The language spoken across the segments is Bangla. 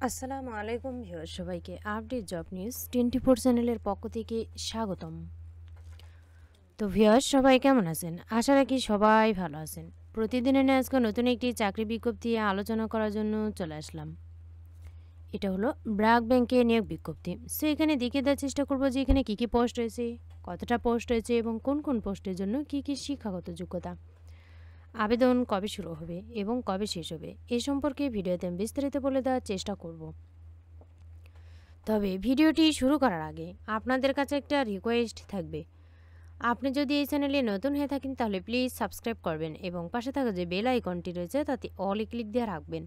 আসসালামু আলাইকুম ভিউয়ার সবাইকে আপডেট জব নিউজ 24 চ্যানেলের পক্ষ থেকে স্বাগতম। তো ভিউয়ার সবাই কেমন আছেন? আশা রাখি সবাই ভালো আছেন। প্রতিদিনের ন্যায় আজকে নতুন একটি চাকরি বিজ্ঞপ্তি আলোচনা করার জন্য চলে আসলাম। এটা হলো ব্র্যাক ব্যাংকে নিয়োগ বিজ্ঞপ্তি। সো এখানে দেখিয়ে দেওয়ার চেষ্টা করব যে এখানে কী কী পোস্ট রয়েছে, কতটা পোস্ট রয়েছে এবং কোন কোন পোস্টের জন্য কী কী শিক্ষাগত যোগ্যতা, আবেদন কবে শুরু হবে এবং কবে শেষ হবে এ সম্পর্কে ভিডিওতে আমি বিস্তারিত বলে দেওয়ার চেষ্টা করব। তবে ভিডিওটি শুরু করার আগে আপনাদের কাছে একটা রিকোয়েস্ট থাকবে। আপনি যদি এই চ্যানেলে নতুন হয়ে থাকেন তাহলে প্লিজ সাবস্ক্রাইব করবেন এবং পাশে থাকা যে বেল আইকনটি রয়েছে তাতে অলে ক্লিক দিয়ে রাখবেন,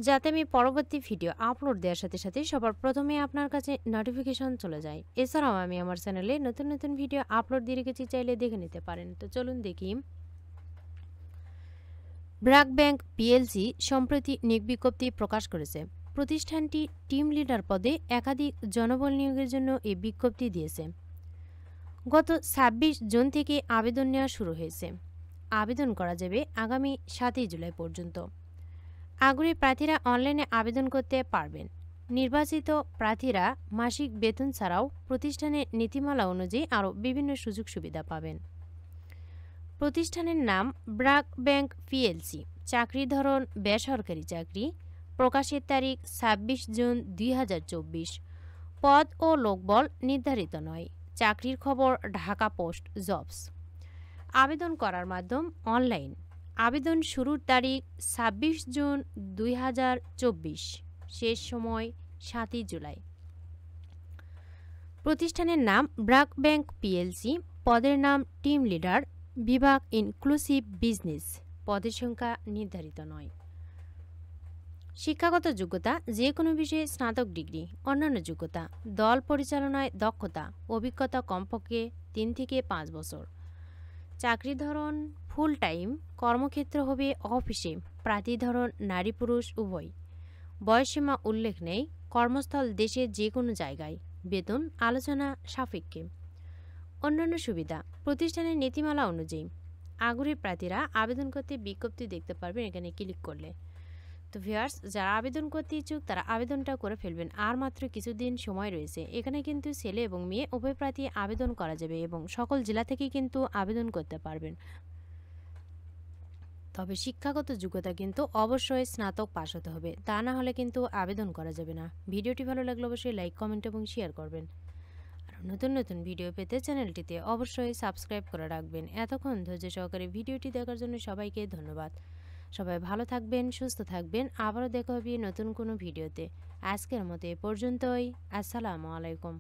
যাতে আমি পরবর্তী ভিডিও আপলোড দেওয়ার সাথে সাথে সবার প্রথমে আপনার কাছে নোটিফিকেশন চলে যায়। এছাড়াও আমি আমার চ্যানেলে নতুন নতুন ভিডিও আপলোড দিয়ে রেখেছি, চাইলে দেখে নিতে পারেন। তো চলুন দেখি। ব্র্যাক ব্যাংক পিএলসি সম্প্রতি নিয়োগ বিজ্ঞপ্তি প্রকাশ করেছে। প্রতিষ্ঠানটি টিম লিডার পদে একাধিক জনবল নিয়োগের জন্য এই বিজ্ঞপ্তি দিয়েছে। গত ২৬ জুন থেকে আবেদন নেওয়া শুরু হয়েছে। আবেদন করা যাবে আগামী ৭ই জুলাই পর্যন্ত। আগ্রহী প্রার্থীরা অনলাইনে আবেদন করতে পারবেন। নির্বাচিত প্রার্থীরা মাসিক বেতন ছাড়াও প্রতিষ্ঠানের নীতিমালা অনুযায়ী আরও বিভিন্ন সুযোগ সুবিধা পাবেন। প্রতিষ্ঠানের নাম ব্র্যাক ব্যাংক পিএলসি। চাকরির ধরন বেসরকারি চাকরি। প্রকাশের তারিখ ২৬ জুন ২০২৪। পদ ও লোকবল নির্ধারিত নয়। চাকরির খবর ঢাকা পোস্ট জবস। আবেদন করার মাধ্যম অনলাইন। আবেদন শুরুর তারিখ ২৬ জুন ২০২৪। শেষ সময় ৭ই জুলাই। প্রতিষ্ঠানের নাম ব্র্যাক ব্যাংক পিএলসি। পদের নাম টিম লিডার। বিভাগ ইনক্লুসিভ বিজনেস। পদের সংখ্যা নির্ধারিত নয়। শিক্ষাগত যোগ্যতা যে কোনো বিষয়ে স্নাতক ডিগ্রি। অন্যান্য যোগ্যতা দল পরিচালনায় দক্ষতা, অভিজ্ঞতা কমপক্ষে ৩ থেকে ৫ বছর। চাকরির ধরন ফুল টাইম। কর্মক্ষেত্র হবে অফিসে। প্রার্থী ধরন নারী পুরুষ উভয়। বয়সসীমা উল্লেখ নেই। কর্মস্থল দেশের যে কোনো জায়গায়। বেতন আলোচনা সাপেক্ষে। অন্যান্য সুবিধা প্রতিষ্ঠানের নীতিমালা অনুযায়ী। আগ্রহী প্রার্থীরা আবেদন করতে বিজ্ঞপ্তি দেখতে পারবেন এখানে ক্লিক করলে। তো ভিউয়ার্স, যারা আবেদন করতে ইচ্ছুক তারা আবেদনটা করে ফেলবেন, আর মাত্র কিছুদিন সময় রয়েছে। এখানে কিন্তু ছেলে এবং মেয়ে উভয় প্রার্থী আবেদন করা যাবে এবং সকল জেলা থেকেই কিন্তু আবেদন করতে পারবেন। তবে শিক্ষাগত যোগ্যতা কিন্তু অবশ্যই স্নাতক পাশ হতে হবে, তা না হলে কিন্তু আবেদন করা যাবে না। ভিডিওটি ভালো লাগলে অবশ্যই লাইক, কমেন্ট এবং শেয়ার করবেন। আর নতুন নতুন ভিডিও পেতে চ্যানেলটিতে অবশ্যই সাবস্ক্রাইব করে রাখবেন। এতক্ষণ ধৈর্য সহকারে ভিডিওটি দেখার জন্য সবাইকে ধন্যবাদ। সবাই ভালো থাকবেন, সুস্থ থাকবেন। আবারও দেখা হবে নতুন কোনো ভিডিওতে। আজকের মতো এ পর্যন্তই। আসসালামু আলাইকুম।